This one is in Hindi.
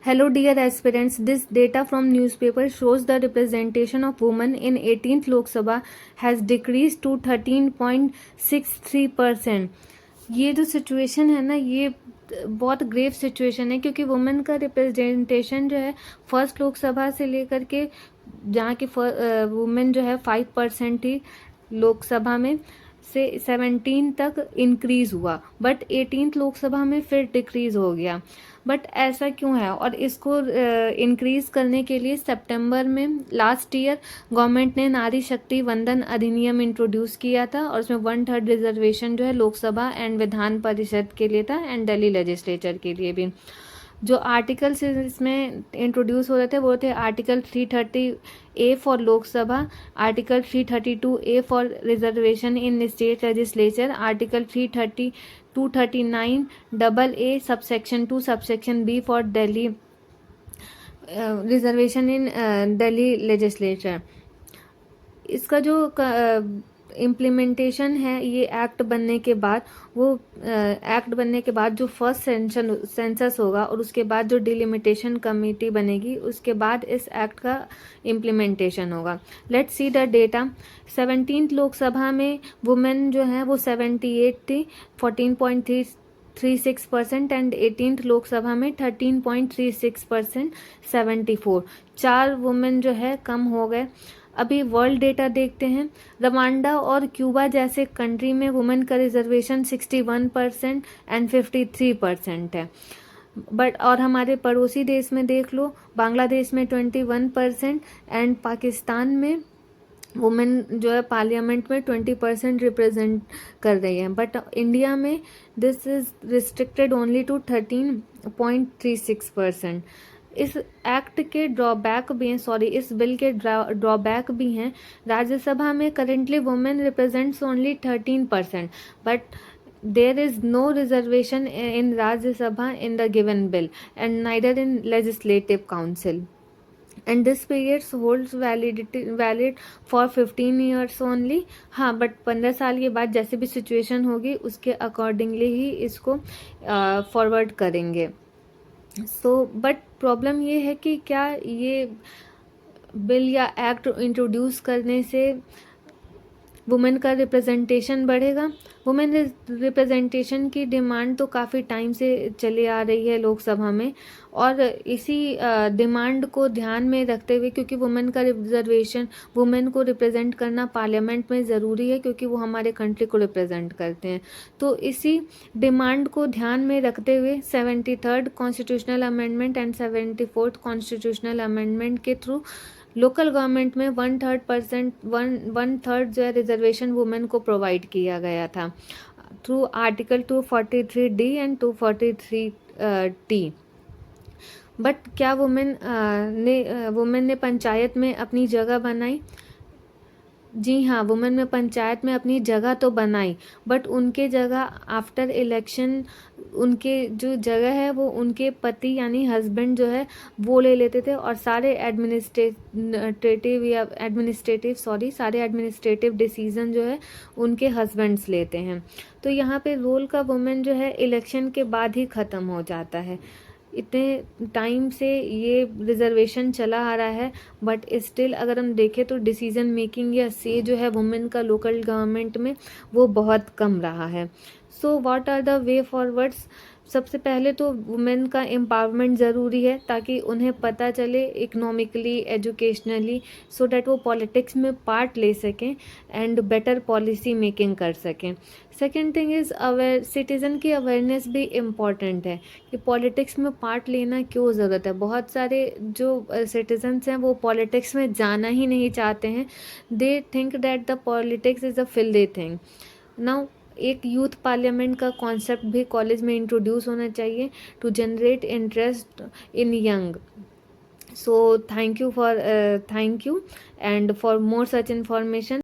Hello dear aspirants, this data from newspaper shows the representation of women in 18th Lok Sabha has decreased to 13.63%. ये जो सिचुएशन है ना, ये बहुत ग्रेव सिचुएशन है, क्योंकि वुमेन का रिप्रेजेंटेशन जो है फर्स्ट लोकसभा से लेकर के, जहाँ की वुमेन जो है 5% थी लोकसभा में, से 17 तक इंक्रीज़ हुआ, बट 18th लोकसभा में फिर डिक्रीज़ हो गया। बट ऐसा क्यों है? और इसको इंक्रीज़ करने के लिए सितंबर में लास्ट ईयर गवर्नमेंट ने नारी शक्ति वंदन अधिनियम इंट्रोड्यूस किया था, और उसमें 1/3 रिजर्वेशन जो है लोकसभा एंड विधान परिषद के लिए था, एंड दिल्ली लेजिस्लेचर के लिए भी। जो आर्टिकल्स इसमें इंट्रोड्यूस हो रहे थे वो थे article 330A for Lok Sabha, article 332A for reservation in state legislature, article 239 double A subsection 2 subsection B for Delhi reservation in Delhi legislature. इसका जो इम्प्लीमेंटेशन है ये एक्ट बनने के बाद, वो एक्ट बनने के बाद जो फर्स्ट सेंसस होगा और उसके बाद जो डिलिमिटेशन कमेटी बनेगी, उसके बाद इस एक्ट का इम्प्लीमेंटेशन होगा। Let's see the data. 17th Lok Sabha में वुमेन जो है वो 78 थी, 14.36%, एंड 18th लोकसभा में 13.36%, 74। 4 वुमेन जो है कम हो गए। अभी वर्ल्ड डेटा देखते हैं। रवांडा और क्यूबा जैसे कंट्री में वुमेन का रिजर्वेशन 61% एंड 53% है, बट और हमारे पड़ोसी देश में देख लो, बांग्लादेश में 21% एंड पाकिस्तान में वुमेन जो है पार्लियामेंट में 20% रिप्रेजेंट कर रही है, बट इंडिया में this is restricted only to 13.36%। इस एक्ट के ड्रॉबैक भी हैं, इस बिल के ड्रॉबैक भी हैं। राज्यसभा में currently women represents only 13%, but there is no reservation in Rajya Sabha in the given bill, and neither in Legislative Council, and this period holds valid for 15 years only। हाँ, बट 15 साल के बाद जैसे भी सिचुएशन होगी उसके अकॉर्डिंगली ही इसको फॉरवर्ड करेंगे। बट प्रॉब्लम ये है कि क्या ये बिल या एक्ट इंट्रोड्यूस करने से वुमेन का रिप्रेजेंटेशन बढ़ेगा? वुमेन रिप्रेजेंटेशन की डिमांड तो काफ़ी टाइम से चली आ रही है लोकसभा में, और इसी डिमांड को ध्यान में रखते हुए, क्योंकि वुमेन का रिजर्वेशन, वुमेन को रिप्रेजेंट करना पार्लियामेंट में ज़रूरी है, क्योंकि वो हमारे कंट्री को रिप्रेजेंट करते हैं। तो इसी डिमांड को ध्यान में रखते हुए 73rd constitutional amendment and 74th constitutional amendment के थ्रू लोकल गवर्नमेंट में 1/3 जो है रिजर्वेशन वुमेन को प्रोवाइड किया गया था through article 243D and 243T। But क्या वुमेन ने पंचायत में अपनी जगह बनाई? जी हाँ, वुमेन में पंचायत में अपनी जगह तो बनाई, बट उनके जगह आफ्टर इलेक्शन उनके जो जगह है वो उनके पति यानी हस्बैंड जो है वो ले लेते थे, और सारे एडमिनिस्ट्रेटिव डिसीजन जो है उनके हस्बैंड्स लेते हैं। तो यहाँ पे रोल का वुमेन जो है इलेक्शन के बाद ही ख़त्म हो जाता है। इतने टाइम से ये रिजर्वेशन चला आ रहा है, बट स्टिल अगर हम देखें तो डिसीजन मेकिंग या से जो है वुमेन का लोकल गवर्नमेंट में वो बहुत कम रहा है। So what are the way forwards? सबसे पहले तो वुमेन का एम्पावरमेंट ज़रूरी है, ताकि उन्हें पता चले इकोनॉमिकली, एजुकेशनली, सो डैट वो पॉलिटिक्स में पार्ट ले सकें एंड बेटर पॉलिसी मेकिंग कर सकें। सेकेंड थिंग इज़ सिटीज़न की अवेयरनेस भी इम्पॉर्टेंट है कि पॉलिटिक्स में पार्ट लेना क्यों ज़रूरत है। बहुत सारे जो सिटीजन्स हैं वो पॉलिटिक्स में जाना ही नहीं चाहते हैं। They think that the politics is a filthy thing. Now एक यूथ पार्लियामेंट का कॉन्सेप्ट भी कॉलेज में इंट्रोड्यूस होना चाहिए to generate interest in young. So thank you and for more such information